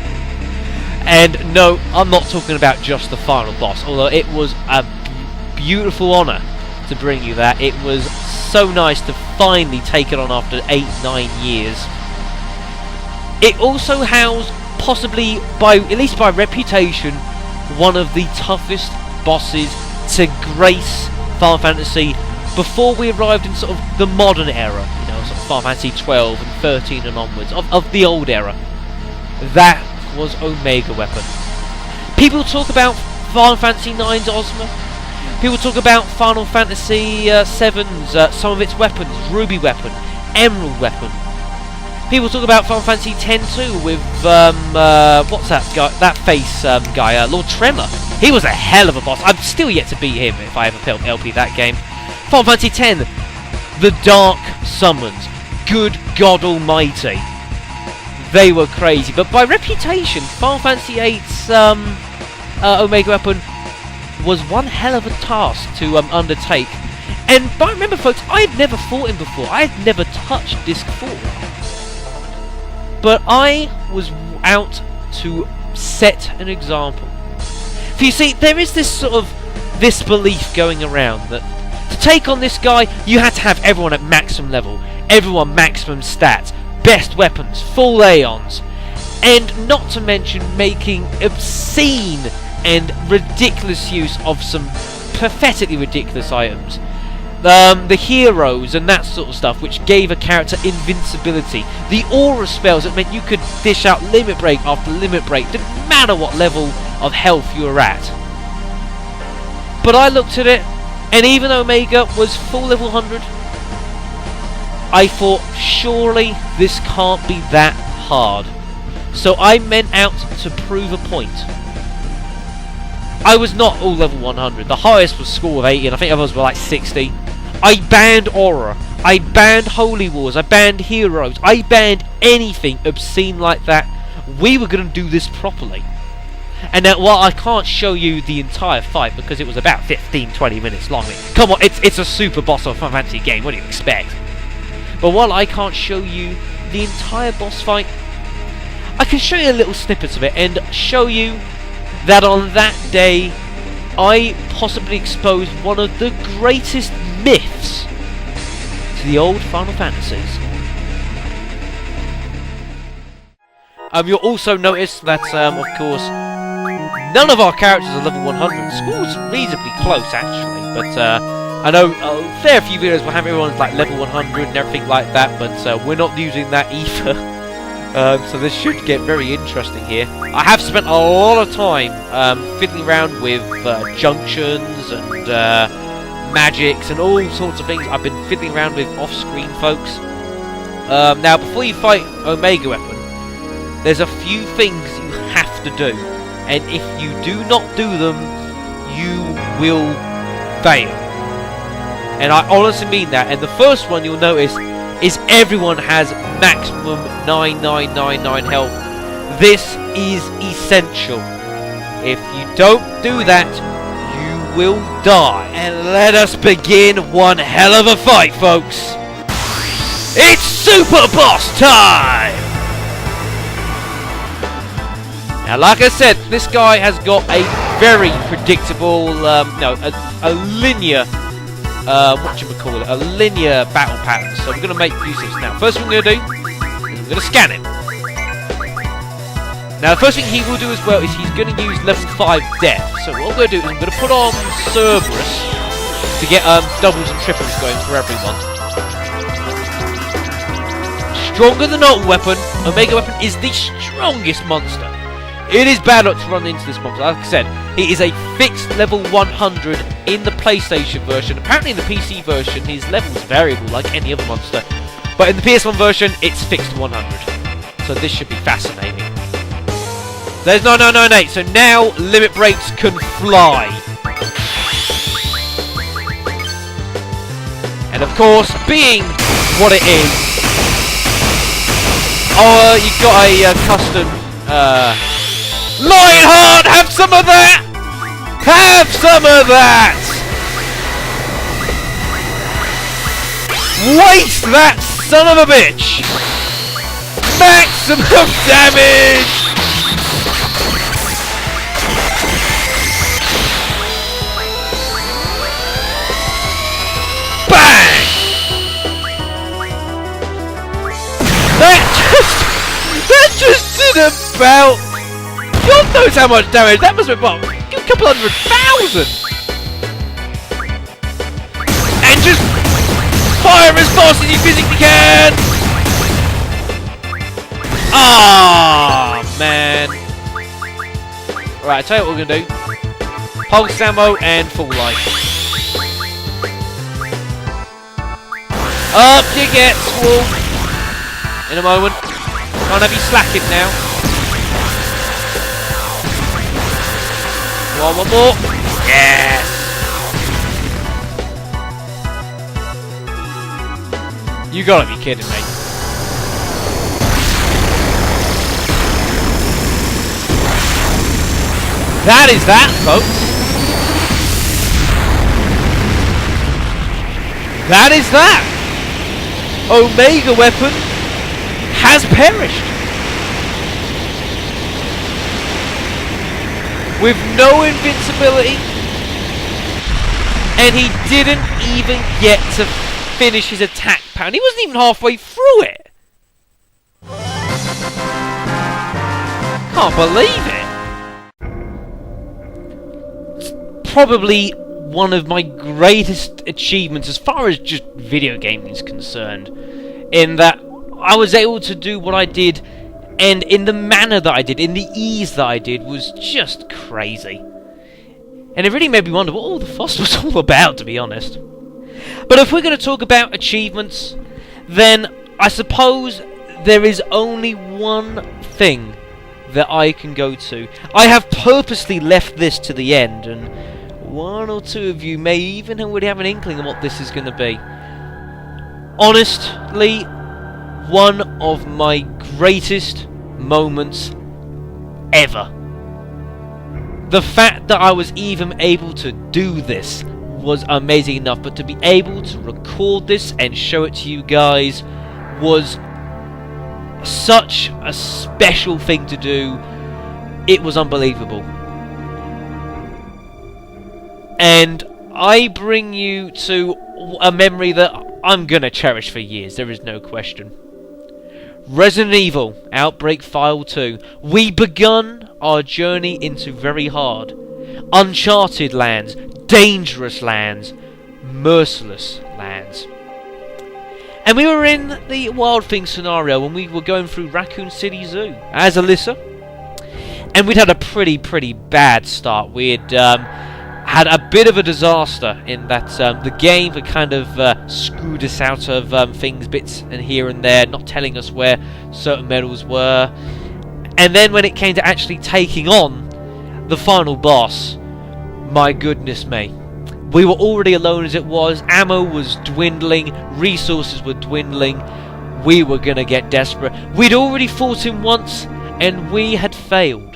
And no, I'm not talking about just the final boss, although it was a beautiful honour to bring you that. It was so nice to finally take it on after 8-9 years. It also housed, possibly at least by reputation, one of the toughest bosses to grace Final Fantasy before we arrived in sort of the modern era, you know, sort of Final Fantasy 12 and 13 and onwards, of the old era. That was Omega Weapon. People talk about Final Fantasy IX's Ozma. People talk about Final Fantasy VII's, some of its weapons, Ruby weapon, Emerald weapon. People talk about Final Fantasy X too with, what's that guy, that face guy, Lord Tremor. He was a hell of a boss. I'm still yet to beat him if I ever LP that game. Final Fantasy X, the Dark Summons. Good God Almighty. They were crazy. But by reputation, Final Fantasy VIII's Omega Weapon was one hell of a task to undertake. And but remember folks, I've never fought him before. I've never touched Disc 4. But I was out to set an example. For you see, there is this sort of this belief going around that to take on this guy, you had to have everyone at maximum level, everyone maximum stats, best weapons, full Aeons, and not to mention making obscene and ridiculous use of some pathetically ridiculous items. The heroes and that sort of stuff, which gave a character invincibility. The aura spells that meant you could dish out limit break after limit break, didn't matter what level of health you were at. But I looked at it, and even Omega was full level 100, I thought, surely this can't be that hard. So I meant out to prove a point. I was not all level 100. The highest was score of 80, and I think others were like 60. I banned Aura. I banned Holy Wars. I banned Heroes. I banned anything obscene like that. We were going to do this properly. And now, while I can't show you the entire fight because it was about 15-20 minutes long. Come on, it's a super boss of a Final Fantasy game. What do you expect? But while I can't show you the entire boss fight, I can show you a little snippet of it and show you that on that day I possibly exposed one of the greatest myths to the old Final Fantasies. You'll also notice that, of course, none of our characters are level 100. Score's reasonably close, actually, but I know a fair few videos will have everyone's like level 100 and everything like that, but we're not using that either. So this should get very interesting here. I have spent a lot of time fiddling around with junctions and magics and all sorts of things I've been fiddling around with off-screen, folks. Now, before you fight Omega Weapon, there's a few things you have to do, and if you do not do them, you will fail. And I honestly mean that. And the first one you'll notice is everyone has maximum 9999 health. This is essential. If you don't do that, you will die. And let us begin one hell of a fight, folks. It's Super Boss time! Now, like I said, this guy has got a very predictable, a linear, a linear battle pattern. So we're going to make use of this now. First thing we're going to do is we're going to scan him. Now, the first thing he will do as well is he's going to use level 5 death. So what we're going to do is I'm going to put on Cerberus to get doubles and triples going for everyone. Stronger than Ultimate Weapon, Omega Weapon is the strongest monster. It is bad luck to run into this monster. Like I said, it is a fixed level 100 in the PlayStation version. Apparently in the PC version, his level is variable like any other monster. But in the PS1 version, it's fixed to 100. So this should be fascinating. There's 9998, so now limit breaks can fly. And of course, being what it is, you've got a custom, Lionheart, have some of that! Have some of that! Waste that son of a bitch! Maximum damage! Bang! That just did about... God knows how much damage. That must have been, what, a couple 100,000. And just fire as fast as you physically can. Ah, man. Right, I'll tell you what we're going to do. Pulse ammo and full life. Up you get, Squall. In a moment. Can't have you slacking now. One more. Yes! You gotta be kidding me. That is that, folks. That is that. Omega weapon has perished. With no invincibility. And he didn't even get to finish his attack pattern. He wasn't even halfway through it. Can't believe it. Probably one of my greatest achievements as far as just video gaming is concerned, in that I was able to do what I did, and in the manner that I did, in the ease that I did, was just crazy. And it really made me wonder what all the fuss was all about, to be honest. But if we're going to talk about achievements, then I suppose there is only one thing that I can go to. I have purposely left this to the end, and one or two of you may even already have an inkling of what this is going to be. Honestly, one of my greatest moments ever. The fact that I was even able to do this was amazing enough, but to be able to record this and show it to you guys was such a special thing to do. It was unbelievable. And I bring you to a memory that I'm gonna cherish for years, there is no question. Resident Evil Outbreak File 2. We begun our journey into very hard, uncharted lands, dangerous lands, merciless lands. And we were in the Wild Thing scenario when we were going through Raccoon City Zoo as Alyssa. And we'd had a pretty bad start. We'd had a bit of a disaster in that the game had kind of screwed us out of things, bits and here and there, not telling us where certain medals were. And then when it came to actually taking on the final boss, my goodness me. We were already alone as it was, ammo was dwindling, resources were dwindling, we were gonna get desperate. We'd already fought him once, and we had failed.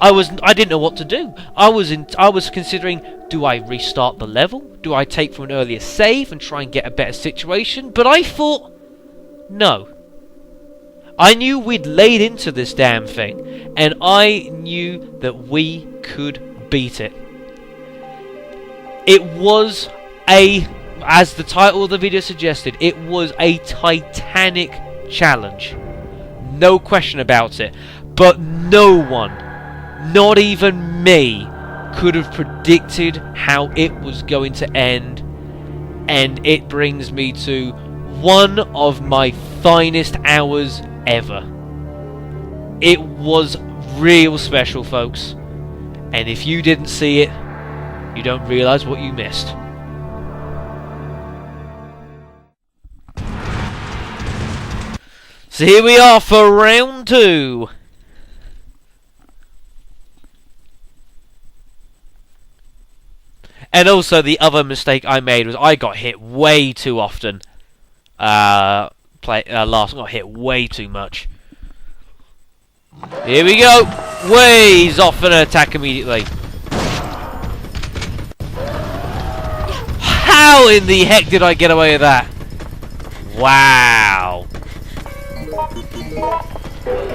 I didn't know what to do. I was considering, do I restart the level? Do I take from an earlier save and try and get a better situation? But I thought, no. I knew we'd laid into this damn thing, and I knew that we could beat it. It was as the title of the video suggested, it was a titanic challenge. No question about it. But no one, not even me, could have predicted how it was going to end. And it brings me to one of my finest hours ever. It was real special, folks. And if you didn't see it, you don't realise what you missed. So here we are for round 2. And also the other mistake I made was I got hit way too often. Last got hit way too much. Here we go. Way he's off and attack immediately. How in the heck did I get away with that? Wow.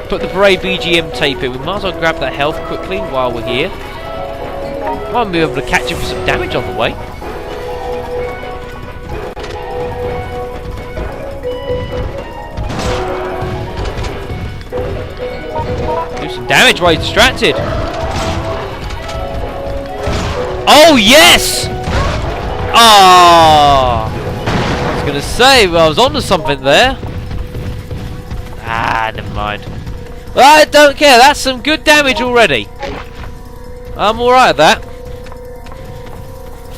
Put the Brave BGM tape in. We might as well grab that health quickly while we're here. Might be able to catch him for some damage on the way. Do some damage while he's distracted. Oh yes! Ah! I was gonna say, well, I was onto something there. Ah, never mind. Well, I don't care. That's some good damage already. I'm alright at that.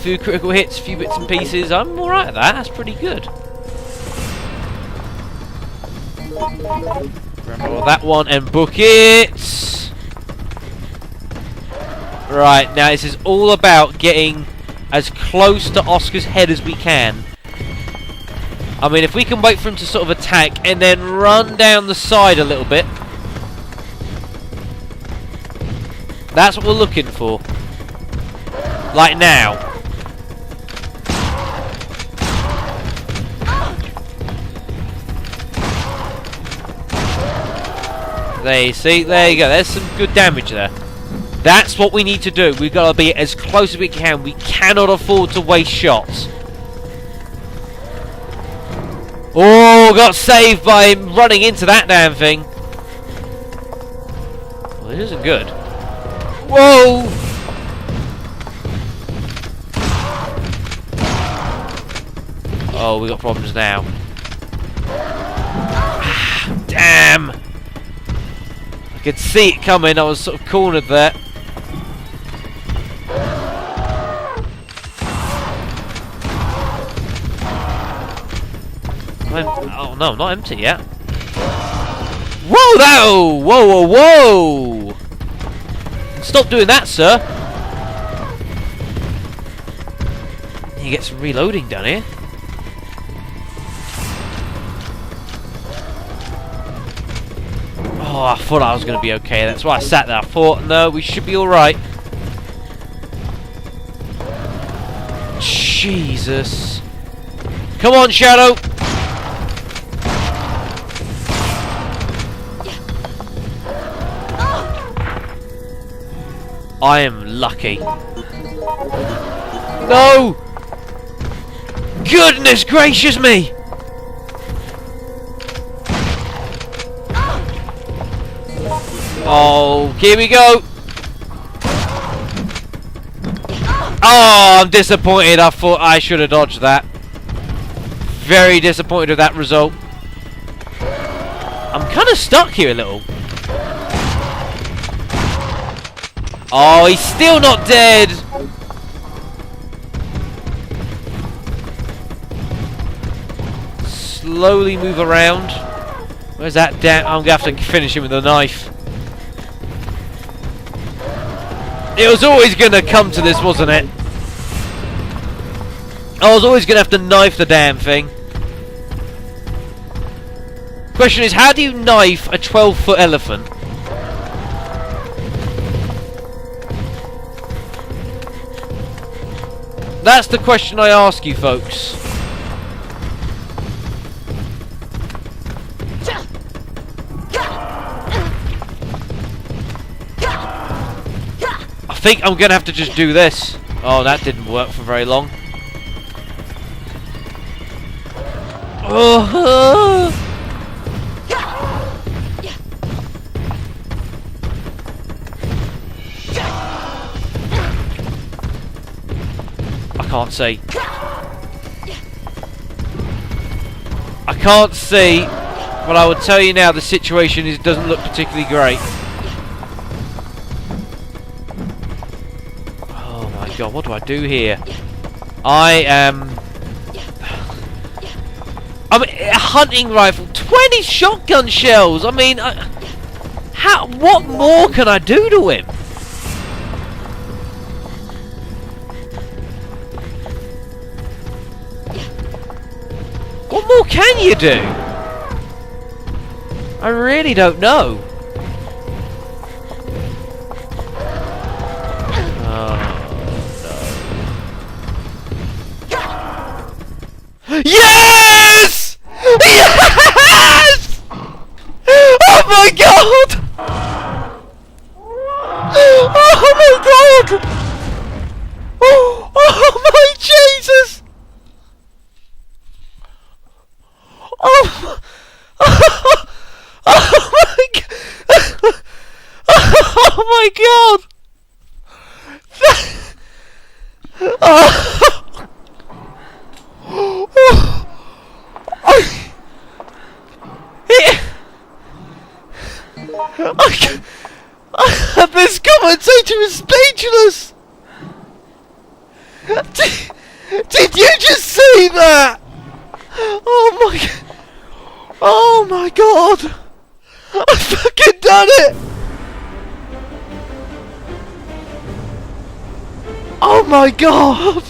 few critical hits, a few bits and pieces. I'm alright at that. That's pretty good. Remember that one and book it. Right, now this is all about getting as close to Oscar's head as we can. I mean, if we can wait for him to sort of attack and then run down the side a little bit. That's what we're looking for. Like now. There you see, there you go. There's some good damage there. That's what we need to do. We've got to be as close as we can. We cannot afford to waste shots. Oh, got saved by him running into that damn thing. Well, it isn't good. Whoa! Oh, we got problems now. Damn! I could see it coming. I was sort of cornered there. Oh no, not empty yet. Whoa, no! Whoa, whoa, whoa! Stop doing that, sir. You get some reloading done here. Oh, I thought I was going to be okay. That's why I sat there. I thought, no, we should be alright. Jesus. Come on, Shadow. I am lucky. No! Goodness gracious me! Oh, here we go! Oh, I'm disappointed. I thought I should have dodged that. Very disappointed with that result. I'm kind of stuck here a little. Oh, he's still not dead! Slowly move around. Where's that damn... I'm gonna have to finish him with a knife. It was always gonna come to this, wasn't it? I was always gonna have to knife the damn thing. Question is, how do you knife a 12-foot elephant? That's the question I ask you, folks. I think I'm gonna have to just do this. Oh, that didn't work for very long. Oh. I can't see. I can't see, but I would tell you now the situation doesn't look particularly great. Oh my god, what do I do here? I'm a hunting rifle, 20 shotgun shells. I mean, what more can I do to him? What more can you do? I really don't know. Oh, no. Yes! Yes! Oh my god! Oh my god! Oh my Jesus! Oh, oh my god! Oh my god! This commentator is speechless! Did you just see that? Oh my... Oh my god! I fucking done it! Oh my god!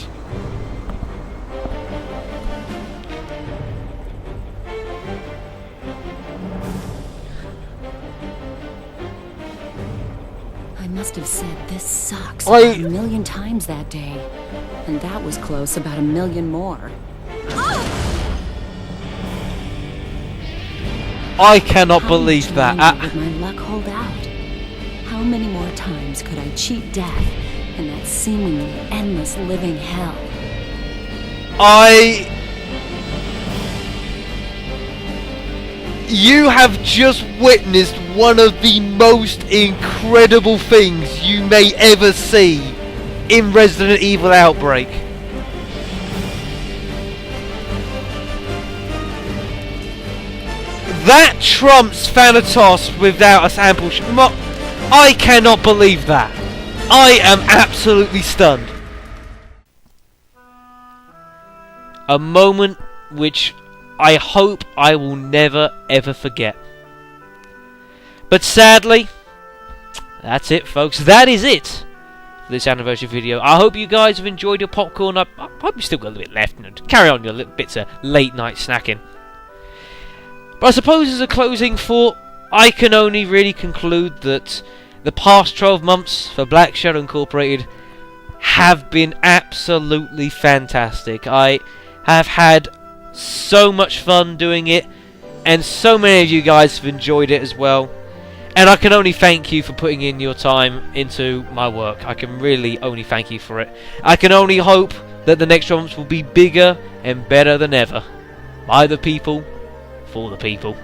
I must have said this sucks about a million times that day. And that was close about a million more. I cannot believe that. Would my luck hold out? How many more times could I cheat death in that seemingly endless living hell? You have just witnessed one of the most incredible things you may ever see in Resident Evil Outbreak. That trumps Thanatos without a sample I cannot believe that. I am absolutely stunned. A moment which I hope I will never ever forget. But sadly, that's it, folks. That is it for this anniversary video. I hope you guys have enjoyed your popcorn. I hope you still got a little bit left and carry on your little bits of late night snacking. But I suppose as a closing thought, I can only really conclude that the past 12 months for Black Shadow Incorporated have been absolutely fantastic. I have had so much fun doing it, and so many of you guys have enjoyed it as well. And I can only thank you for putting in your time into my work. I can really only thank you for it. I can only hope that the next 12 months will be bigger and better than ever. By the people, for the people.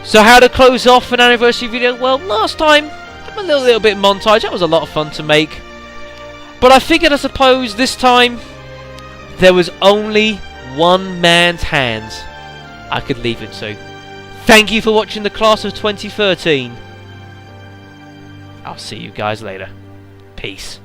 So how to close off an anniversary video? Well, last time, a little bit montage. That was a lot of fun to make. But I figured, I suppose, this time, there was only one man's hands I could leave it to. Thank you for watching the class of 2013. I'll see you guys later. Peace.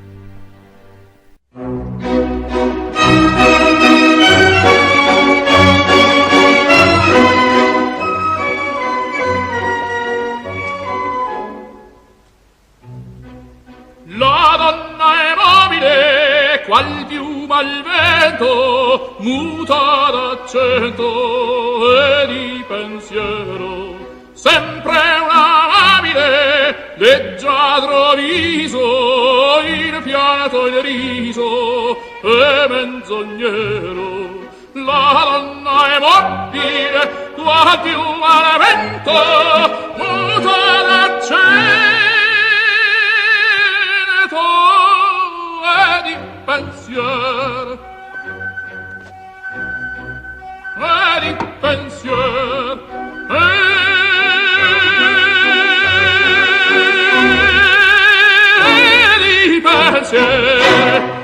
La donna è mobile, qual piuma al vento, muta d'accento e di pensiero. Sempre una amabile, leggiadro viso, il fiato il riso e menzognero. La donna è mobile, qual piuma al vento, muta d'accento e di pensier, e di pensier, e di pensier.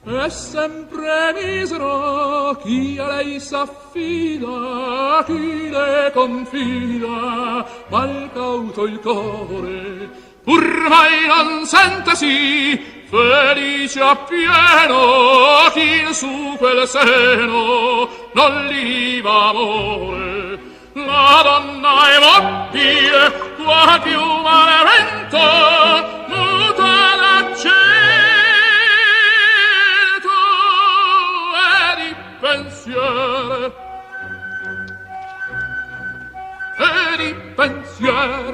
È sempre misero chi a lei s'affida, chi le confida, mal cauto il core, pur mai non sentesi felice appieno chi su quel seno non li va amore. La donna è mobile, qua piuma ne vento, muta l'accento pensier, e di pensier,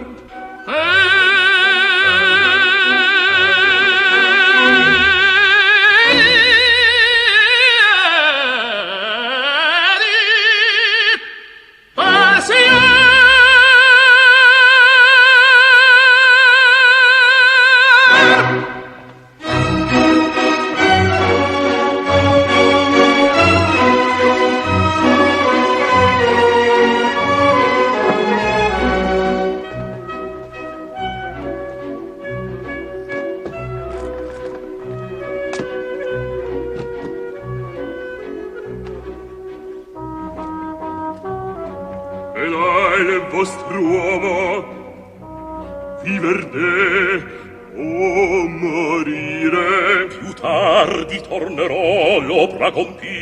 il vostro uomo viver o morire. Più tardi tornerò l'opera a compire.